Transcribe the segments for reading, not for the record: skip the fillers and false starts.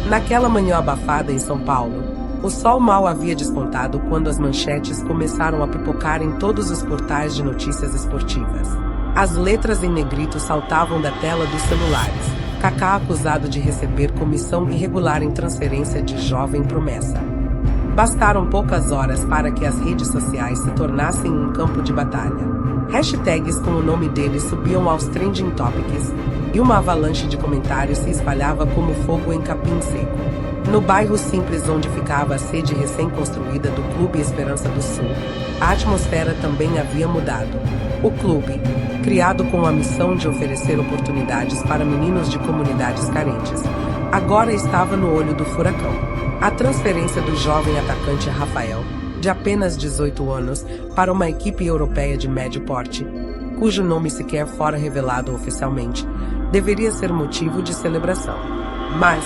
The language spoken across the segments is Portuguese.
Naquela manhã abafada em São Paulo, o sol mal havia despontado quando as manchetes começaram a pipocar em todos os portais de notícias esportivas. As letras em negrito saltavam da tela dos celulares. Kaká acusado de receber comissão irregular em transferência de jovem promessa. Bastaram poucas horas para que as redes sociais se tornassem um campo de batalha. Hashtags com o nome dele subiam aos trending topics e uma avalanche de comentários se espalhava como fogo em capim seco. No bairro simples onde ficava a sede recém-construída do Clube Esperança do Sul, a atmosfera também havia mudado. O clube, criado com a missão de oferecer oportunidades para meninos de comunidades carentes, agora estava no olho do furacão. A transferência do jovem atacante Rafael, de apenas 18 anos, para uma equipe europeia de médio porte, cujo nome sequer fora revelado oficialmente, deveria ser motivo de celebração. Mas,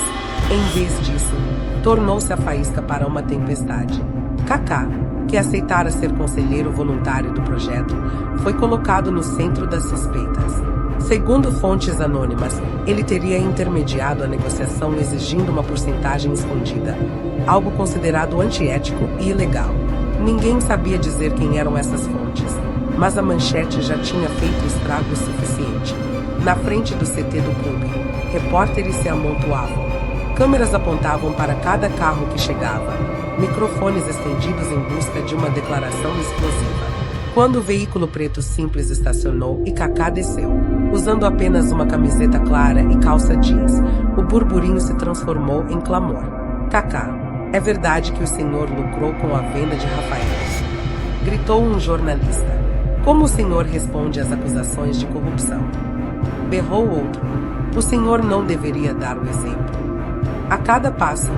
em vez disso, tornou-se a faísca para uma tempestade. Kaká, que aceitara ser conselheiro voluntário do projeto, foi colocado no centro das suspeitas. Segundo fontes anônimas, ele teria intermediado a negociação exigindo uma porcentagem escondida, algo considerado antiético e ilegal. Ninguém sabia dizer quem eram essas fontes, mas a manchete já tinha feito estrago suficiente. Na frente do CT do clube, repórteres se amontoavam. Câmeras apontavam para cada carro que chegava, microfones estendidos em busca de uma declaração explosiva. Quando o veículo preto simples estacionou e Kaká desceu, usando apenas uma camiseta clara e calça jeans, o burburinho se transformou em clamor. Kaká, é verdade que o senhor lucrou com a venda de Rafael? Gritou um jornalista. Como o senhor responde às acusações de corrupção? Berrou outro. O senhor não deveria dar o exemplo. A cada passo,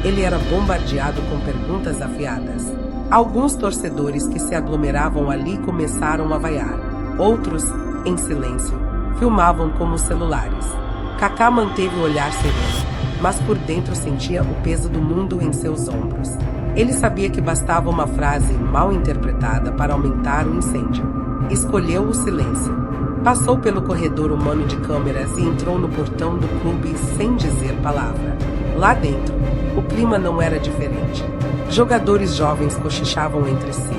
ele era bombardeado com perguntas afiadas. Alguns torcedores que se aglomeravam ali começaram a vaiar. Outros, em silêncio, filmavam com os celulares. Kaká manteve o olhar sereno, mas por dentro sentia o peso do mundo em seus ombros. Ele sabia que bastava uma frase mal interpretada para aumentar o incêndio. Escolheu o silêncio. Passou pelo corredor humano de câmeras e entrou no portão do clube sem dizer palavra. Lá dentro, o clima não era diferente. Jogadores jovens cochichavam entre si,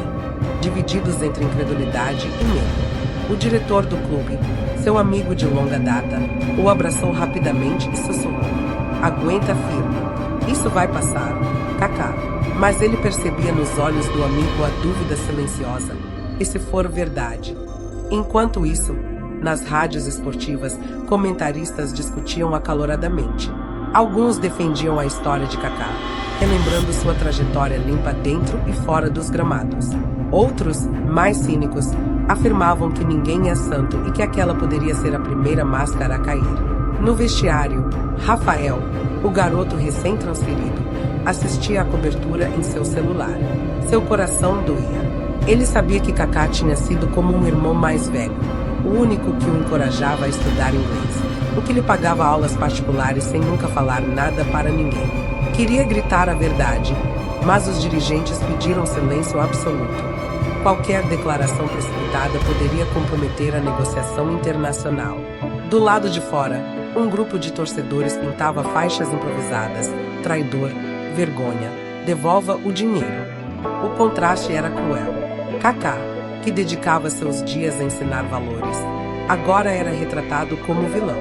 divididos entre incredulidade e medo. O diretor do clube, seu amigo de longa data, o abraçou rapidamente e sussurrou: "Aguenta firme. Isso vai passar, Kaká." Mas ele percebia nos olhos do amigo a dúvida silenciosa: e se for verdade? Enquanto isso, nas rádios esportivas, comentaristas discutiam acaloradamente. Alguns defendiam a história de Kaká, relembrando sua trajetória limpa dentro e fora dos gramados. Outros, mais cínicos, afirmavam que ninguém é santo e que aquela poderia ser a primeira máscara a cair. No vestiário, Rafael, o garoto recém-transferido, assistia à cobertura em seu celular. Seu coração doía. Ele sabia que Kaká tinha sido como um irmão mais velho, o único que o encorajava a estudar inglês, o que lhe pagava aulas particulares sem nunca falar nada para ninguém. Queria gritar a verdade, mas os dirigentes pediram silêncio absoluto. Qualquer declaração precipitada poderia comprometer a negociação internacional. Do lado de fora, um grupo de torcedores pintava faixas improvisadas: traidor, vergonha, devolva o dinheiro. O contraste era cruel. Kaká, que dedicava seus dias a ensinar valores, agora era retratado como vilão.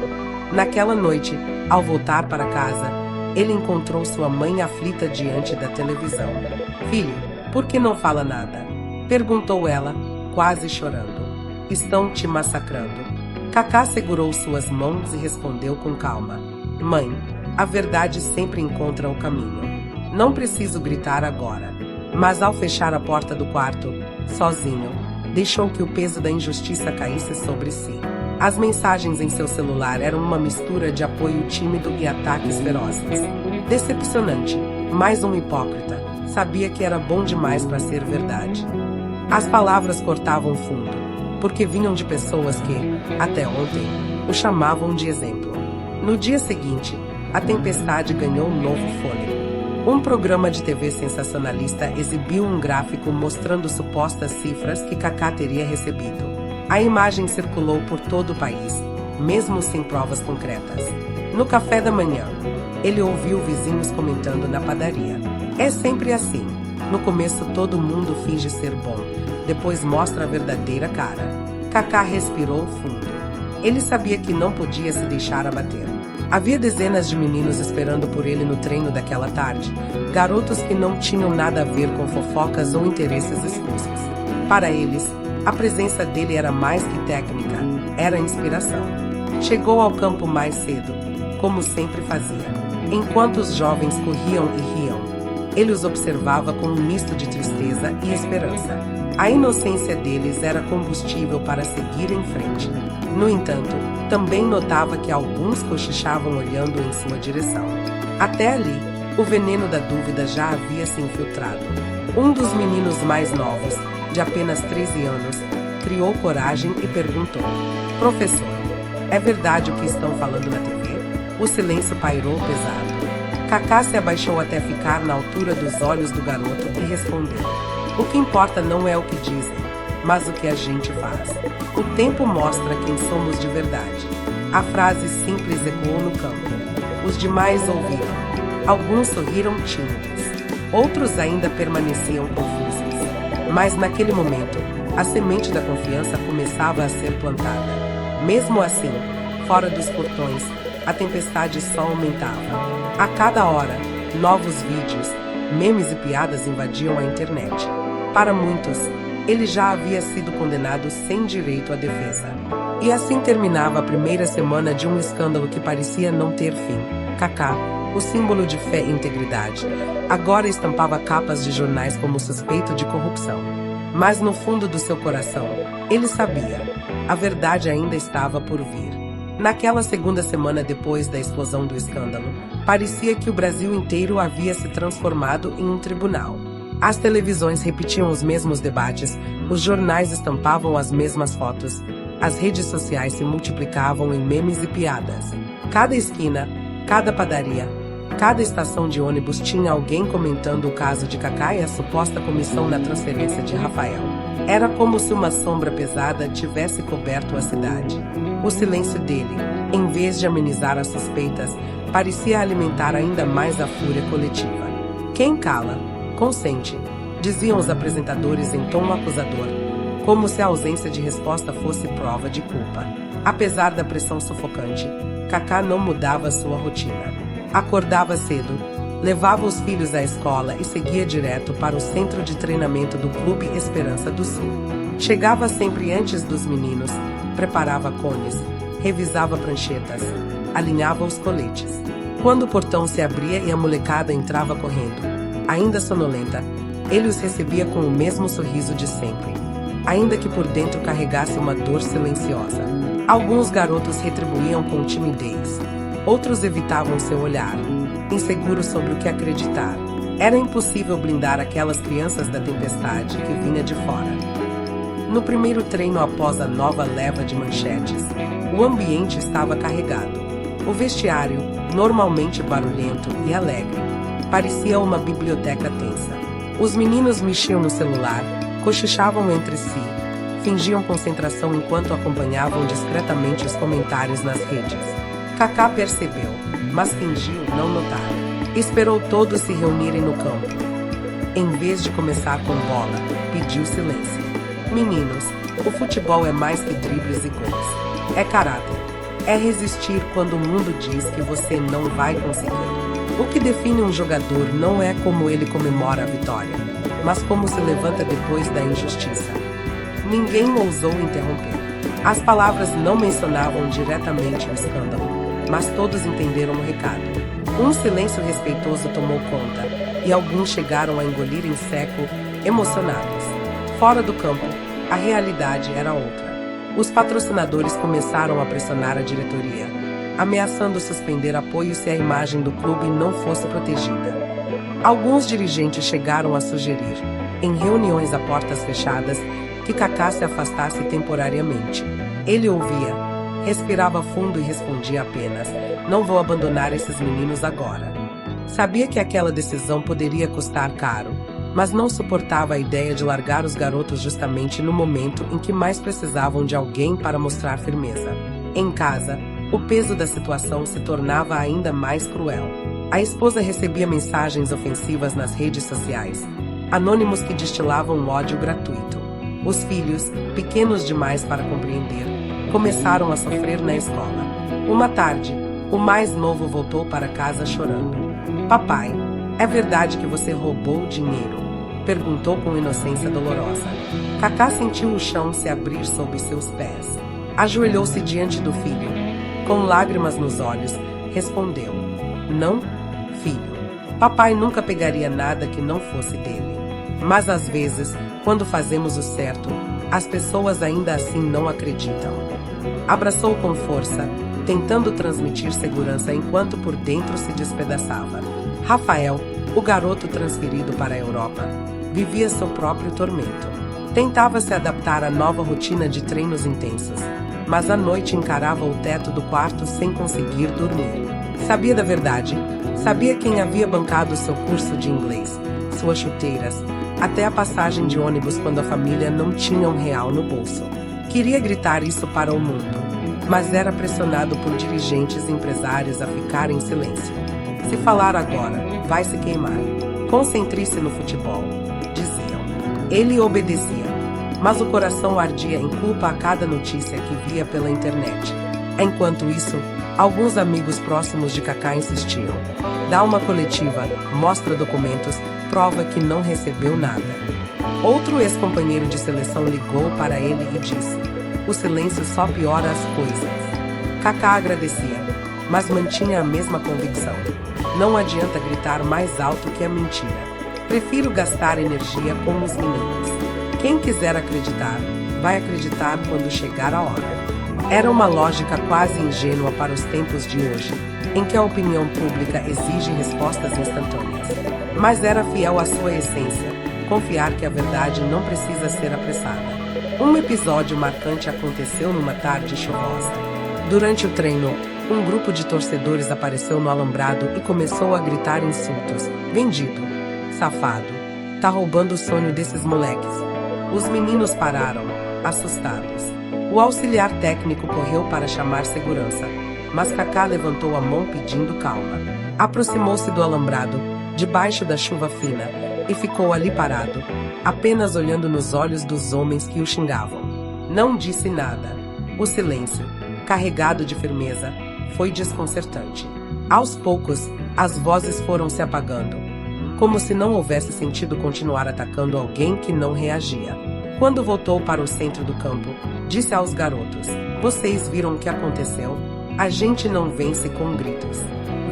Naquela noite, ao voltar para casa, ele encontrou sua mãe aflita diante da televisão. "Filho, por que não fala nada?" perguntou ela, quase chorando. "Estão te massacrando." Kaká segurou suas mãos e respondeu com calma: "Mãe, a verdade sempre encontra o caminho. Não preciso gritar agora." Mas ao fechar a porta do quarto, sozinho, deixou que o peso da injustiça caísse sobre si. As mensagens em seu celular eram uma mistura de apoio tímido e ataques ferozes. Decepcionante, mais um hipócrita. Sabia que era bom demais para ser verdade. As palavras cortavam fundo, porque vinham de pessoas que, até ontem, o chamavam de exemplo. No dia seguinte, a tempestade ganhou um novo fôlego. Um programa de TV sensacionalista exibiu um gráfico mostrando supostas cifras que Kaká teria recebido. A imagem circulou por todo o país, mesmo sem provas concretas. No café da manhã, ele ouviu vizinhos comentando na padaria. É sempre assim. No começo todo mundo finge ser bom, depois mostra a verdadeira cara. Kaká respirou fundo. Ele sabia que não podia se deixar abater. Havia dezenas de meninos esperando por ele no treino daquela tarde, garotos que não tinham nada a ver com fofocas ou interesses escusos. Para eles, a presença dele era mais que técnica, era inspiração. Chegou ao campo mais cedo, como sempre fazia. Enquanto os jovens corriam e riam, ele os observava com um misto de tristeza e esperança. A inocência deles era combustível para seguir em frente. No entanto, também notava que alguns cochichavam olhando em sua direção. Até ali, o veneno da dúvida já havia se infiltrado. Um dos meninos mais novos, de apenas 13 anos, criou coragem e perguntou: Professor, é verdade o que estão falando na TV? O silêncio pairou pesado. Kaká se abaixou até ficar na altura dos olhos do garoto e respondeu: O que importa não é o que dizem, mas o que a gente faz. O tempo mostra quem somos de verdade. A frase simples ecoou no campo. Os demais ouviram. Alguns sorriram tímidos. Outros ainda permaneciam confusos. Mas naquele momento, a semente da confiança começava a ser plantada. Mesmo assim, fora dos portões, a tempestade só aumentava. A cada hora, novos vídeos, memes e piadas invadiam a internet. Para muitos, ele já havia sido condenado sem direito à defesa. E assim terminava a primeira semana de um escândalo que parecia não ter fim. Kaká, o símbolo de fé e integridade, agora estampava capas de jornais como suspeito de corrupção. Mas no fundo do seu coração, ele sabia, a verdade ainda estava por vir. Naquela segunda semana depois da explosão do escândalo, parecia que o Brasil inteiro havia se transformado em um tribunal. As televisões repetiam os mesmos debates, os jornais estampavam as mesmas fotos, as redes sociais se multiplicavam em memes e piadas. Cada esquina, cada padaria, cada estação de ônibus tinha alguém comentando o caso de Kaká e a suposta comissão na transferência de Rafael. Era como se uma sombra pesada tivesse coberto a cidade. O silêncio dele, em vez de amenizar as suspeitas, parecia alimentar ainda mais a fúria coletiva. Quem cala, consente, diziam os apresentadores em tom acusador, como se a ausência de resposta fosse prova de culpa. Apesar da pressão sufocante, Kaká não mudava sua rotina. Acordava cedo, levava os filhos à escola e seguia direto para o centro de treinamento do Clube Esperança do Sul. Chegava sempre antes dos meninos, preparava cones, revisava pranchetas, alinhava os coletes. Quando o portão se abria e a molecada entrava correndo, ainda sonolenta, ele os recebia com o mesmo sorriso de sempre, ainda que por dentro carregasse uma dor silenciosa. Alguns garotos retribuíam com timidez, outros evitavam seu olhar, inseguros sobre o que acreditar. Era impossível blindar aquelas crianças da tempestade que vinha de fora. No primeiro treino após a nova leva de manchetes, o ambiente estava carregado. O vestiário, normalmente barulhento e alegre, parecia uma biblioteca tensa. Os meninos mexiam no celular, cochichavam entre si, fingiam concentração enquanto acompanhavam discretamente os comentários nas redes. Kaká percebeu, mas fingiu não notar. Esperou todos se reunirem no campo. Em vez de começar com bola, pediu silêncio. Meninos, o futebol é mais que dribles e gols. É caráter. É resistir quando o mundo diz que você não vai conseguir. O que define um jogador não é como ele comemora a vitória, mas como se levanta depois da injustiça. Ninguém ousou interromper. As palavras não mencionavam diretamente o escândalo, mas todos entenderam o recado. Um silêncio respeitoso tomou conta, e alguns chegaram a engolir em seco, emocionados. Fora do campo, a realidade era outra. Os patrocinadores começaram a pressionar a diretoria, ameaçando suspender apoio se a imagem do clube não fosse protegida. Alguns dirigentes chegaram a sugerir, em reuniões a portas fechadas, que Kaká se afastasse temporariamente. Ele ouvia, respirava fundo e respondia apenas: "Não vou abandonar esses meninos agora." Sabia que aquela decisão poderia custar caro, mas não suportava a ideia de largar os garotos justamente no momento em que mais precisavam de alguém para mostrar firmeza. Em casa, O peso da situação se tornava ainda mais cruel. A esposa recebia mensagens ofensivas nas redes sociais, anônimos que destilavam ódio gratuito. Os filhos, pequenos demais para compreender, começaram a sofrer na escola. Uma tarde, o mais novo voltou para casa chorando. Papai, é verdade que você roubou dinheiro? Perguntou com inocência dolorosa. Kaká sentiu o chão se abrir sob seus pés. Ajoelhou-se diante do filho. Com lágrimas nos olhos, respondeu: Não, filho. Papai nunca pegaria nada que não fosse dele. Mas às vezes, quando fazemos o certo, as pessoas ainda assim não acreditam. Abraçou com força, tentando transmitir segurança enquanto por dentro se despedaçava. Rafael, o garoto transferido para a Europa, vivia seu próprio tormento. Tentava se adaptar à nova rotina de treinos intensos, mas à noite encarava o teto do quarto sem conseguir dormir. Sabia da verdade, sabia quem havia bancado seu curso de inglês, suas chuteiras, até a passagem de ônibus quando a família não tinha R$1 no bolso. Queria gritar isso para o mundo, mas era pressionado por dirigentes e empresários a ficar em silêncio. Se falar agora, vai se queimar. Concentre-se no futebol, diziam. Ele obedecia, mas o coração ardia em culpa a cada notícia que via pela internet. Enquanto isso, alguns amigos próximos de Kaká insistiam. Dá uma coletiva, mostra documentos, prova que não recebeu nada. Outro ex-companheiro de seleção ligou para ele e disse: o silêncio só piora as coisas. Kaká agradecia, mas mantinha a mesma convicção. Não adianta gritar mais alto que a mentira. Prefiro gastar energia com os meninos. Quem quiser acreditar, vai acreditar quando chegar a hora. Era uma lógica quase ingênua para os tempos de hoje, em que a opinião pública exige respostas instantâneas. Mas era fiel à sua essência, confiar que a verdade não precisa ser apressada. Um episódio marcante aconteceu numa tarde chuvosa. Durante o treino, um grupo de torcedores apareceu no alambrado e começou a gritar insultos. Vendido. Safado. Tá roubando o sonho desses moleques. Os meninos pararam, assustados. O auxiliar técnico correu para chamar segurança, mas Kaká levantou a mão pedindo calma. Aproximou-se do alambrado, debaixo da chuva fina, e ficou ali parado, apenas olhando nos olhos dos homens que o xingavam. Não disse nada. O silêncio, carregado de firmeza, foi desconcertante. Aos poucos, as vozes foram se apagando, como se não houvesse sentido continuar atacando alguém que não reagia. Quando voltou para o centro do campo, disse aos garotos: vocês viram o que aconteceu? A gente não vence com gritos.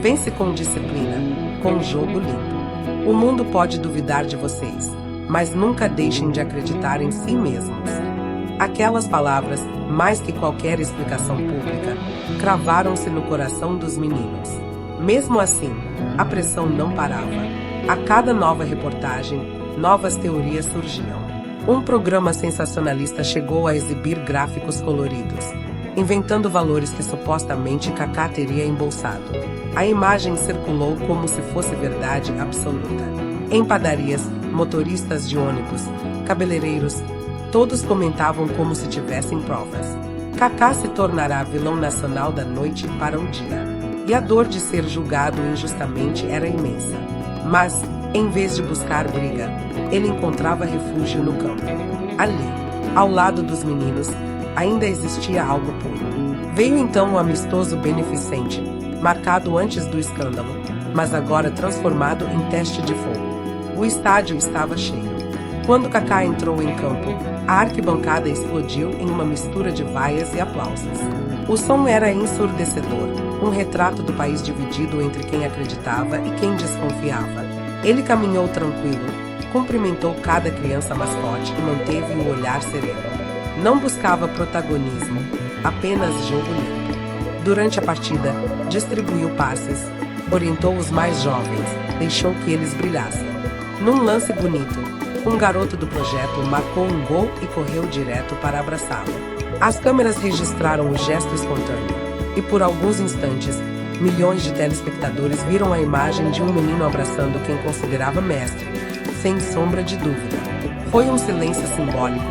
Vence com disciplina, com jogo limpo. O mundo pode duvidar de vocês, mas nunca deixem de acreditar em si mesmos. Aquelas palavras, mais que qualquer explicação pública, cravaram-se no coração dos meninos. Mesmo assim, a pressão não parava. A cada nova reportagem, novas teorias surgiam. Um programa sensacionalista chegou a exibir gráficos coloridos, inventando valores que supostamente Kaká teria embolsado. A imagem circulou como se fosse verdade absoluta. Em padarias, motoristas de ônibus, cabeleireiros, todos comentavam como se tivessem provas. Kaká se tornará vilão nacional da noite para o dia. E a dor de ser julgado injustamente era imensa. Mas, em vez de buscar briga, ele encontrava refúgio no campo. Ali, ao lado dos meninos, ainda existia algo puro. Veio então o amistoso beneficente, marcado antes do escândalo, mas agora transformado em teste de fogo. O estádio estava cheio. Quando Kaká entrou em campo, a arquibancada explodiu em uma mistura de vaias e aplausos. O som era ensurdecedor, um retrato do país dividido entre quem acreditava e quem desconfiava. Ele caminhou tranquilo, cumprimentou cada criança mascote e manteve o olhar sereno. Não buscava protagonismo, apenas jogo limpo. Durante a partida, distribuiu passes, orientou os mais jovens, deixou que eles brilhassem. Num lance bonito, um garoto do projeto marcou um gol e correu direto para abraçá-lo. As câmeras registraram o gesto espontâneo, e por alguns instantes, milhões de telespectadores viram a imagem de um menino abraçando quem considerava mestre, sem sombra de dúvida. Foi um silêncio simbólico,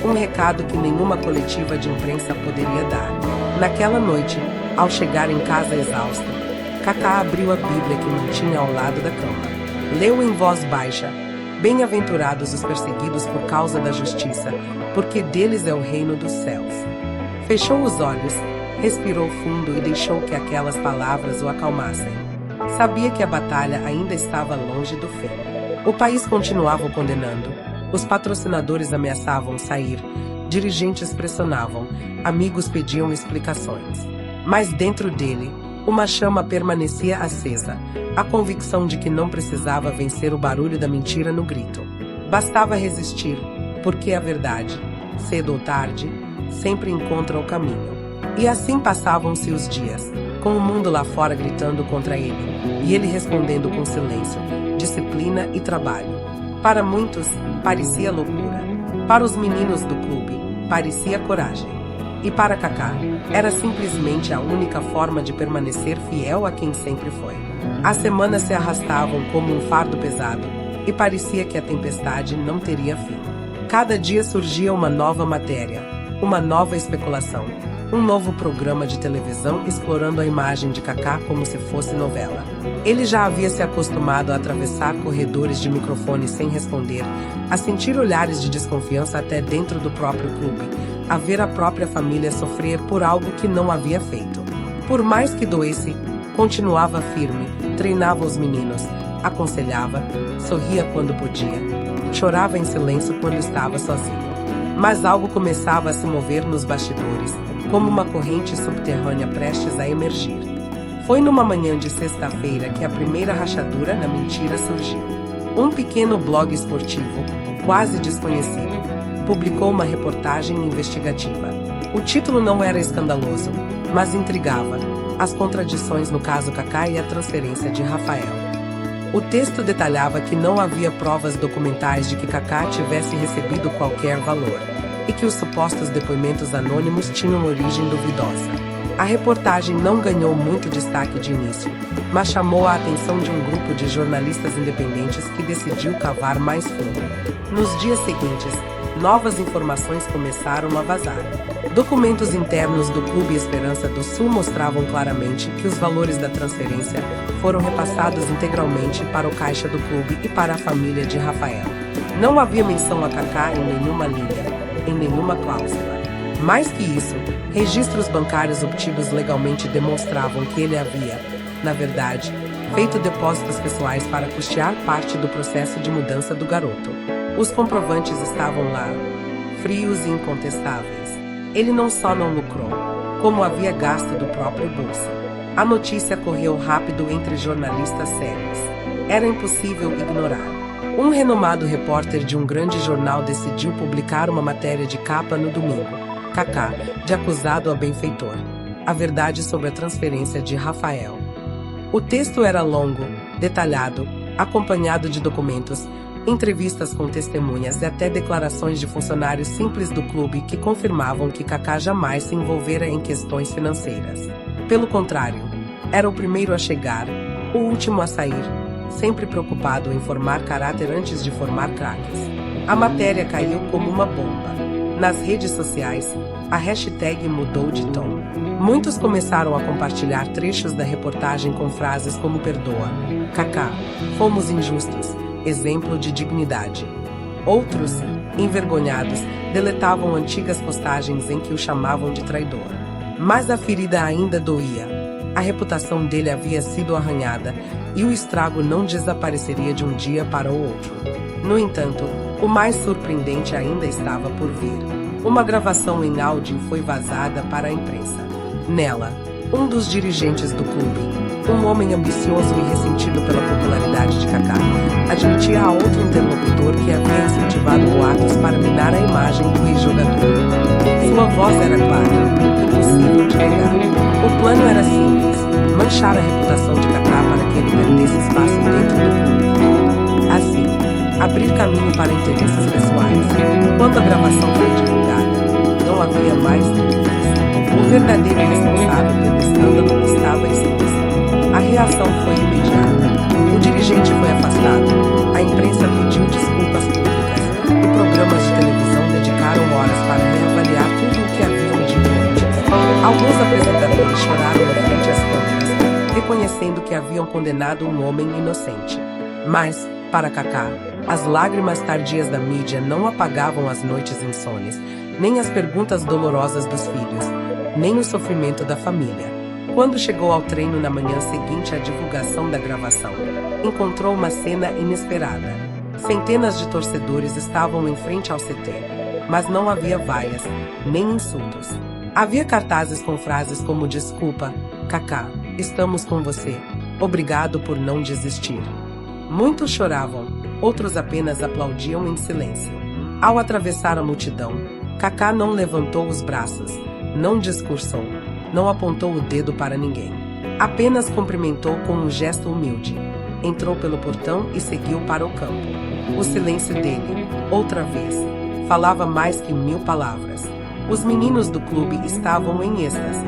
um recado que nenhuma coletiva de imprensa poderia dar. Naquela noite, ao chegar em casa exausto, Kaká abriu a Bíblia que mantinha ao lado da cama. Leu em voz baixa: Bem-aventurados os perseguidos por causa da justiça, porque deles é o reino dos céus. Fechou os olhos, respirou fundo e deixou que aquelas palavras o acalmassem. Sabia que a batalha ainda estava longe do fim. O país continuava o condenando, os patrocinadores ameaçavam sair, dirigentes pressionavam, amigos pediam explicações. Mas dentro dele, uma chama permanecia acesa, a convicção de que não precisava vencer o barulho da mentira no grito. Bastava resistir, porque a verdade, cedo ou tarde, sempre encontra o caminho. E assim passavam-se os dias, com o mundo lá fora gritando contra ele, e ele respondendo com silêncio, disciplina e trabalho. Para muitos, parecia loucura. Para os meninos do clube, parecia coragem. E para Kaká, era simplesmente a única forma de permanecer fiel a quem sempre foi. As semanas se arrastavam como um fardo pesado, e parecia que a tempestade não teria fim. Cada dia surgia uma nova matéria, uma nova especulação, um novo programa de televisão explorando a imagem de Kaká como se fosse novela. Ele já havia se acostumado a atravessar corredores de microfone sem responder, a sentir olhares de desconfiança até dentro do próprio clube, a ver a própria família sofrer por algo que não havia feito. Por mais que doesse, continuava firme, treinava os meninos, aconselhava, sorria quando podia, chorava em silêncio quando estava sozinho. Mas algo começava a se mover nos bastidores, como uma corrente subterrânea prestes a emergir. Foi numa manhã de sexta-feira que a primeira rachadura na mentira surgiu. Um pequeno blog esportivo, quase desconhecido, publicou uma reportagem investigativa. O título não era escandaloso, mas intrigava: as contradições no caso Kaká e a transferência de Rafael. O texto detalhava que não havia provas documentais de que Kaká tivesse recebido qualquer valor, e que os supostos depoimentos anônimos tinham origem duvidosa. A reportagem não ganhou muito destaque de início, mas chamou a atenção de um grupo de jornalistas independentes que decidiu cavar mais fundo. Nos dias seguintes, novas informações começaram a vazar. Documentos internos do Clube Esperança do Sul mostravam claramente que os valores da transferência foram repassados integralmente para o caixa do clube e para a família de Rafael. Não havia menção a Kaká em nenhuma linha, em nenhuma cláusula. Mais que isso, registros bancários obtidos legalmente demonstravam que ele havia, na verdade, feito depósitos pessoais para custear parte do processo de mudança do garoto. Os comprovantes estavam lá, frios e incontestáveis. Ele não só não lucrou, como havia gasto do próprio bolso. A notícia correu rápido entre jornalistas sérios. Era impossível ignorar. Um renomado repórter de um grande jornal decidiu publicar uma matéria de capa no domingo. Kaká, de acusado a benfeitor. A verdade sobre a transferência de Rafael. O texto era longo, detalhado, acompanhado de documentos, entrevistas com testemunhas e até declarações de funcionários simples do clube que confirmavam que Kaká jamais se envolvera em questões financeiras. Pelo contrário, era o primeiro a chegar, o último a sair, sempre preocupado em formar caráter antes de formar craques. A matéria caiu como uma bomba. Nas redes sociais, a hashtag mudou de tom. Muitos começaram a compartilhar trechos da reportagem com frases como "perdoa, Kaká, fomos injustos, exemplo de dignidade". Outros, envergonhados, deletavam antigas postagens em que o chamavam de traidor. Mas a ferida ainda doía. A reputação dele havia sido arranhada e o estrago não desapareceria de um dia para o outro. No entanto, o mais surpreendente ainda estava por vir. Uma gravação em áudio foi vazada para a imprensa. Nela, um dos dirigentes do clube, um homem ambicioso e ressentido pela popularidade de Kaká, admitia a outro interlocutor que havia incentivado boatos para minar a imagem do ex-jogador. Sua voz era clara, impossível de negar. O plano era simples: manchar a reputação de Kaká para que ele perdesse espaço dentro do clube. Assim, abrir caminho para interesses pessoais. Quando a gravação foi divulgada, não havia mais dúvidas. O verdadeiro responsável pelo escândalo estava exposto. A reação foi imediata. O dirigente foi afastado, a imprensa pediu desculpas públicas e programas de televisão dedicaram horas condenado um homem inocente. Mas, para Kaká, as lágrimas tardias da mídia não apagavam as noites insones, nem as perguntas dolorosas dos filhos, nem o sofrimento da família. Quando chegou ao treino na manhã seguinte à divulgação da gravação, encontrou uma cena inesperada. Centenas de torcedores estavam em frente ao CT, mas não havia vaias, nem insultos. Havia cartazes com frases como "Desculpa, Kaká, estamos com você. Obrigado por não desistir." Muitos choravam, outros apenas aplaudiam em silêncio. Ao atravessar a multidão, Kaká não levantou os braços, não discursou, não apontou o dedo para ninguém. Apenas cumprimentou com um gesto humilde. Entrou pelo portão e seguiu para o campo. O silêncio dele, outra vez, falava mais que 1000 palavras. Os meninos do clube estavam em êxtase.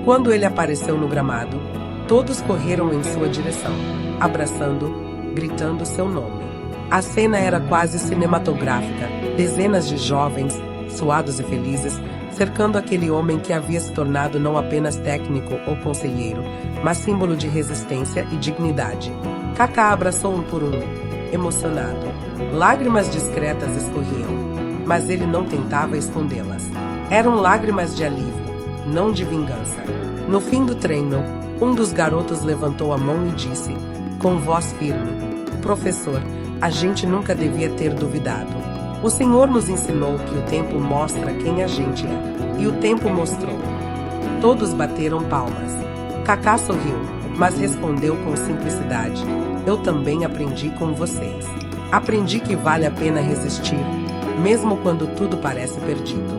Quando ele apareceu no gramado, todos correram em sua direção, abraçando, gritando seu nome. A cena era quase cinematográfica. Dezenas de jovens, suados e felizes, cercando aquele homem que havia se tornado não apenas técnico ou conselheiro, mas símbolo de resistência e dignidade. Kaká abraçou um por um, emocionado. Lágrimas discretas escorriam, mas ele não tentava escondê-las. Eram lágrimas de alívio, não de vingança. No fim do treino, um dos garotos levantou a mão e disse, com voz firme, "Professor, a gente nunca devia ter duvidado. O Senhor nos ensinou que o tempo mostra quem a gente é." E o tempo mostrou. Todos bateram palmas. Kaká sorriu, mas respondeu com simplicidade, "Eu também aprendi com vocês. Aprendi que vale a pena resistir, mesmo quando tudo parece perdido."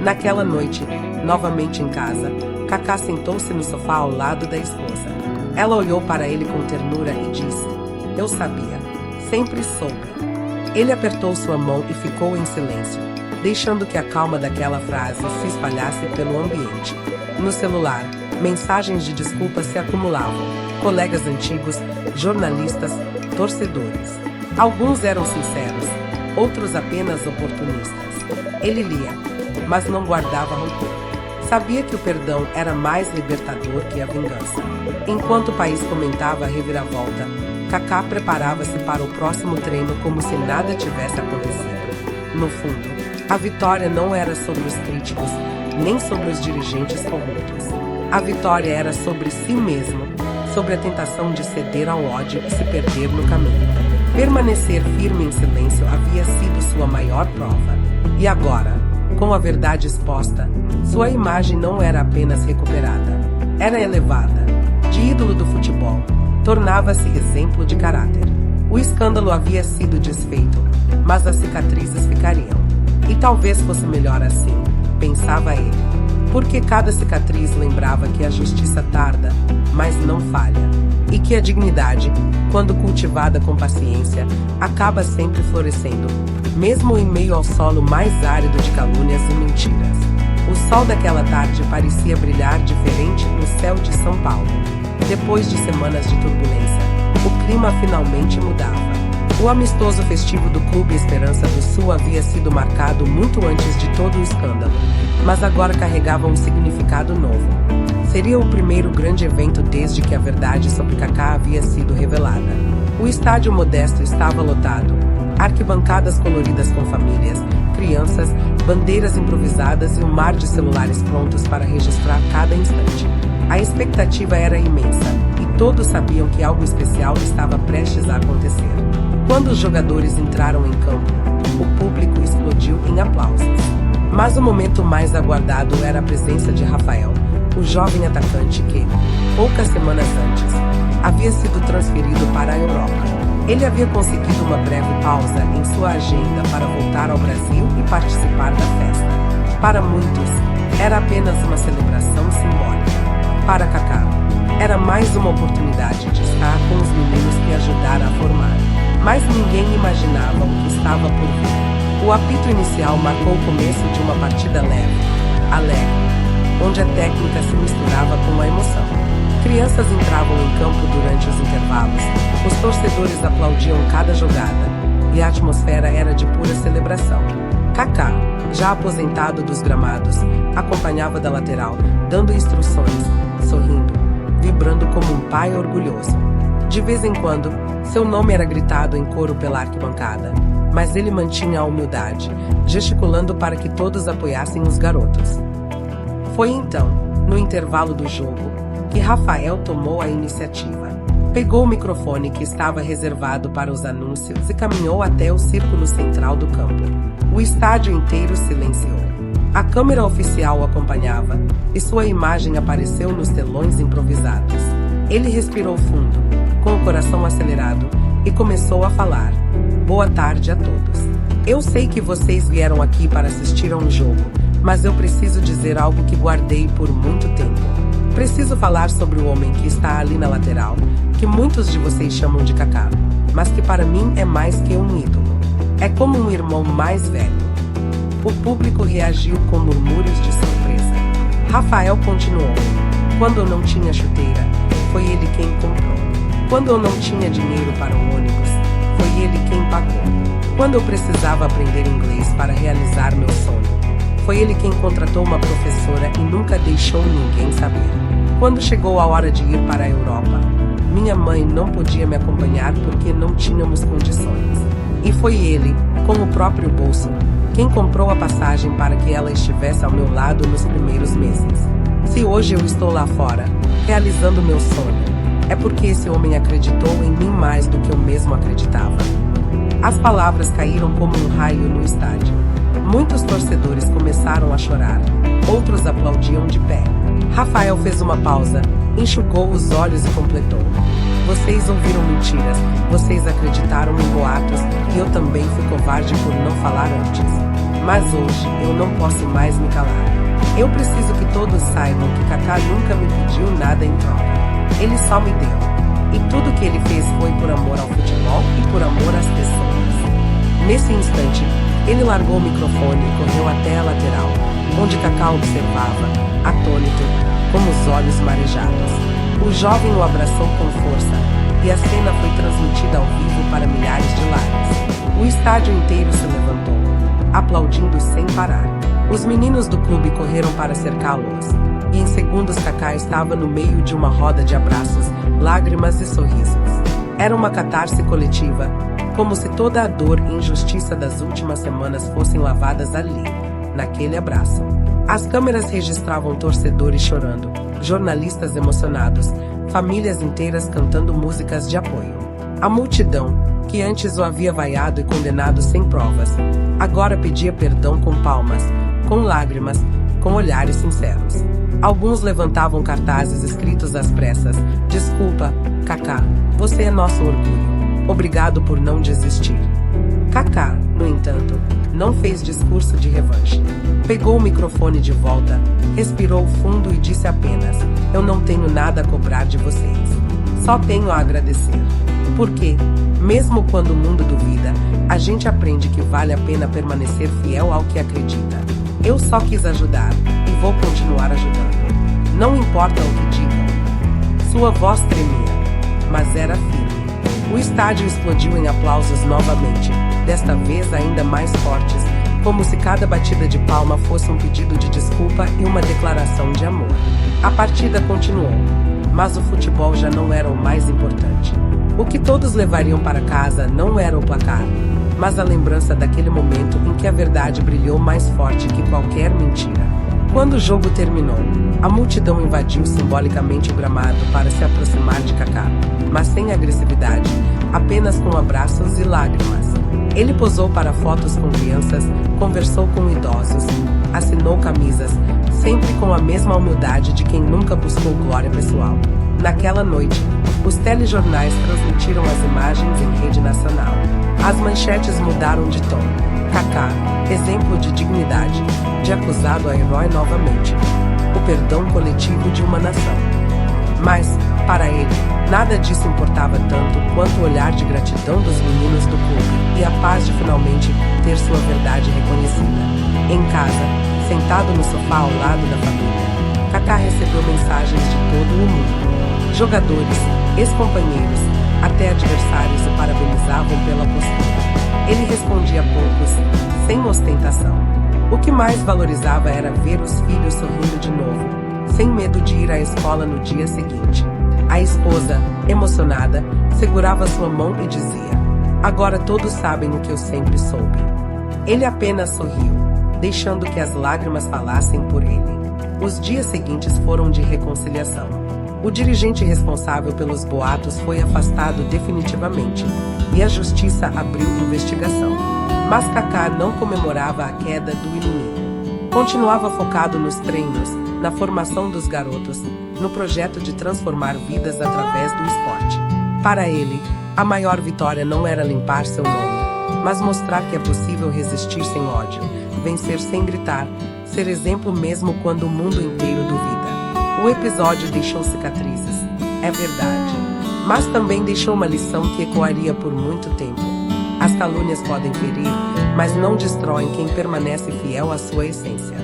Naquela noite, novamente em casa, Kaká sentou-se no sofá ao lado da esposa. Ela olhou para ele com ternura e disse, "Eu sabia, sempre soube." Ele apertou sua mão e ficou em silêncio, deixando que a calma daquela frase se espalhasse pelo ambiente. No celular, mensagens de desculpas se acumulavam. Colegas antigos, jornalistas, torcedores. Alguns eram sinceros, outros apenas oportunistas. Ele lia, mas não guardava rancor. Sabia que o perdão era mais libertador que a vingança. Enquanto o país comentava a reviravolta, Kaká preparava-se para o próximo treino como se nada tivesse acontecido. No fundo, a vitória não era sobre os críticos, nem sobre os dirigentes corruptos. A vitória era sobre si mesmo, sobre a tentação de ceder ao ódio e se perder no caminho. Permanecer firme em silêncio havia sido sua maior prova. E agora, com a verdade exposta, sua imagem não era apenas recuperada, era elevada. De ídolo do futebol, tornava-se exemplo de caráter. O escândalo havia sido desfeito, mas as cicatrizes ficariam. E talvez fosse melhor assim, pensava ele, porque cada cicatriz lembrava que a justiça tarda, mas não falha, e que a dignidade, quando cultivada com paciência, acaba sempre florescendo, mesmo em meio ao solo mais árido de calúnias e mentiras. O sol daquela tarde parecia brilhar diferente no céu de São Paulo. Depois de semanas de turbulência, o clima finalmente mudava. O amistoso festivo do Clube Esperança do Sul havia sido marcado muito antes de todo o escândalo, mas agora carregava um significado novo. Seria o primeiro grande evento desde que a verdade sobre Kaká havia sido revelada. O estádio modesto estava lotado, arquibancadas coloridas com famílias, crianças, bandeiras improvisadas e um mar de celulares prontos para registrar cada instante. A expectativa era imensa, e todos sabiam que algo especial estava prestes a acontecer. Quando os jogadores entraram em campo, o público explodiu em aplausos. Mas o momento mais aguardado era a presença de Rafael, o jovem atacante que, poucas semanas antes, havia sido transferido para a Europa. Ele havia conseguido uma breve pausa em sua agenda para voltar ao Brasil e participar da festa. Para muitos, era apenas uma celebração simbólica. Para Kaká, era mais uma oportunidade de estar com os meninos que ajudaram a formar. Mas ninguém imaginava o que estava por vir. O apito inicial marcou o começo de uma partida leve, alegre, onde a técnica se misturava com a emoção. Crianças entravam em campo durante os intervalos, os torcedores aplaudiam cada jogada, e a atmosfera era de pura celebração. Kaká, já aposentado dos gramados, acompanhava da lateral, dando instruções, sorrindo, vibrando como um pai orgulhoso. De vez em quando, seu nome era gritado em coro pela arquibancada, mas ele mantinha a humildade, gesticulando para que todos apoiassem os garotos. Foi então, no intervalo do jogo, que Rafael tomou a iniciativa. Pegou o microfone que estava reservado para os anúncios e caminhou até o círculo central do campo. O estádio inteiro silenciou. A câmera oficial o acompanhava, e sua imagem apareceu nos telões improvisados. Ele respirou fundo, com o coração acelerado, e começou a falar. Boa tarde a todos. Eu sei que vocês vieram aqui para assistir a um jogo, mas eu preciso dizer algo que guardei por muito tempo. Preciso falar sobre o homem que está ali na lateral, que muitos de vocês chamam de Kaká, mas que para mim é mais que um ídolo. É como um irmão mais velho. O público reagiu com murmúrios de surpresa. Rafael continuou. Quando eu não tinha chuteira, foi ele quem comprou. Quando eu não tinha dinheiro para o ônibus, foi ele quem pagou. Quando eu precisava aprender inglês para realizar meu sonho, foi ele quem contratou uma professora e nunca deixou ninguém saber. Quando chegou a hora de ir para a Europa, minha mãe não podia me acompanhar porque não tínhamos condições. E foi ele, com o próprio bolso, quem comprou a passagem para que ela estivesse ao meu lado nos primeiros meses. Se hoje eu estou lá fora, realizando meu sonho, é porque esse homem acreditou em mim mais do que eu mesmo acreditava. As palavras caíram como um raio no estádio. Muitos torcedores começaram a chorar, outros aplaudiam de pé. Rafael fez uma pausa, enxugou os olhos e completou. Vocês ouviram mentiras, vocês acreditaram em boatos, e eu também fui covarde por não falar antes. Mas hoje, eu não posso mais me calar. Eu preciso que todos saibam que Kaká nunca me pediu nada em troca. Ele só me deu. E tudo que ele fez foi por amor ao futebol e por amor às pessoas. Nesse instante, ele largou o microfone e correu até a lateral, onde Kaká observava, atônito, com os olhos marejados. O jovem o abraçou com força, e a cena foi transmitida ao vivo para milhares de lares. O estádio inteiro se levantou, aplaudindo sem parar. Os meninos do clube correram para cercá-los, e em segundos Kaká estava no meio de uma roda de abraços, lágrimas e sorrisos. Era uma catarse coletiva, como se toda a dor e injustiça das últimas semanas fossem lavadas ali, naquele abraço. As câmeras registravam torcedores chorando, jornalistas emocionados, famílias inteiras cantando músicas de apoio. A multidão, que antes o havia vaiado e condenado sem provas, agora pedia perdão com palmas, com lágrimas, com olhares sinceros. Alguns levantavam cartazes escritos às pressas: Desculpa, Kaká, você é nosso orgulho. Obrigado por não desistir. Kaká, no entanto, não fez discurso de revanche. Pegou o microfone de volta, respirou fundo e disse apenas: Eu não tenho nada a cobrar de vocês. Só tenho a agradecer. Porque, mesmo quando o mundo duvida, a gente aprende que vale a pena permanecer fiel ao que acredita. Eu só quis ajudar, e vou continuar ajudando. Não importa o que digam. Sua voz tremia, mas era firme. O estádio explodiu em aplausos novamente, desta vez ainda mais fortes, como se cada batida de palma fosse um pedido de desculpa e uma declaração de amor. A partida continuou, mas o futebol já não era o mais importante. O que todos levariam para casa não era o placar, mas a lembrança daquele momento em que a verdade brilhou mais forte que qualquer mentira. Quando o jogo terminou, a multidão invadiu simbolicamente o gramado para se aproximar de Kaká, mas sem agressividade, apenas com abraços e lágrimas. Ele posou para fotos com crianças, conversou com idosos, assinou camisas, sempre com a mesma humildade de quem nunca buscou glória pessoal. Naquela noite, os telejornais transmitiram as imagens em rede nacional. As manchetes mudaram de tom. Kaká, exemplo de dignidade, de acusado a herói novamente. O perdão coletivo de uma nação. Mas, para ele, nada disso importava tanto quanto o olhar de gratidão dos meninos do clube e a paz de finalmente ter sua verdade reconhecida. Em casa, sentado no sofá ao lado da família, Kaká recebeu mensagens de todo o mundo. Jogadores, ex-companheiros, até adversários o parabenizavam pela postura. Ele respondia a poucos, sem ostentação. O que mais valorizava era ver os filhos sorrindo de novo, sem medo de ir à escola no dia seguinte. A esposa, emocionada, segurava sua mão e dizia: "Agora todos sabem o que eu sempre soube." Ele apenas sorriu, deixando que as lágrimas falassem por ele. Os dias seguintes foram de reconciliação. O dirigente responsável pelos boatos foi afastado definitivamente, e a justiça abriu investigação. Mas Kaká não comemorava a queda do inimigo. Continuava focado nos treinos, na formação dos garotos, no projeto de transformar vidas através do esporte. Para ele, a maior vitória não era limpar seu nome, mas mostrar que é possível resistir sem ódio, vencer sem gritar, ser exemplo mesmo quando o mundo inteiro duvida. O episódio deixou cicatrizes, é verdade, mas também deixou uma lição que ecoaria por muito tempo. As calúnias podem ferir, mas não destroem quem permanece fiel à sua essência.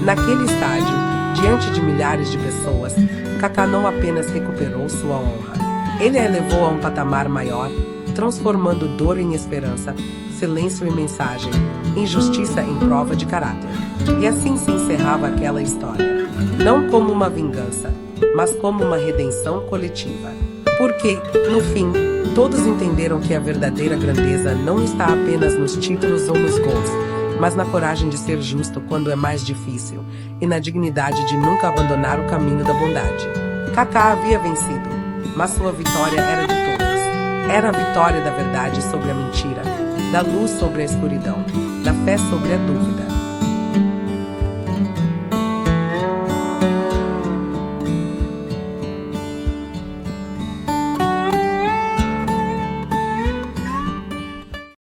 Naquele estádio, diante de milhares de pessoas, Kaká não apenas recuperou sua honra, ele a elevou a um patamar maior, transformando dor em esperança, silêncio em mensagem, injustiça em prova de caráter. E assim se encerrava aquela história, não como uma vingança, mas como uma redenção coletiva. Porque, no fim, todos entenderam que a verdadeira grandeza não está apenas nos títulos ou nos gols, mas na coragem de ser justo quando é mais difícil, e na dignidade de nunca abandonar o caminho da bondade. Kaká havia vencido, mas sua vitória era de todos. Era a vitória da verdade sobre a mentira, da luz sobre a escuridão, da fé sobre a dúvida.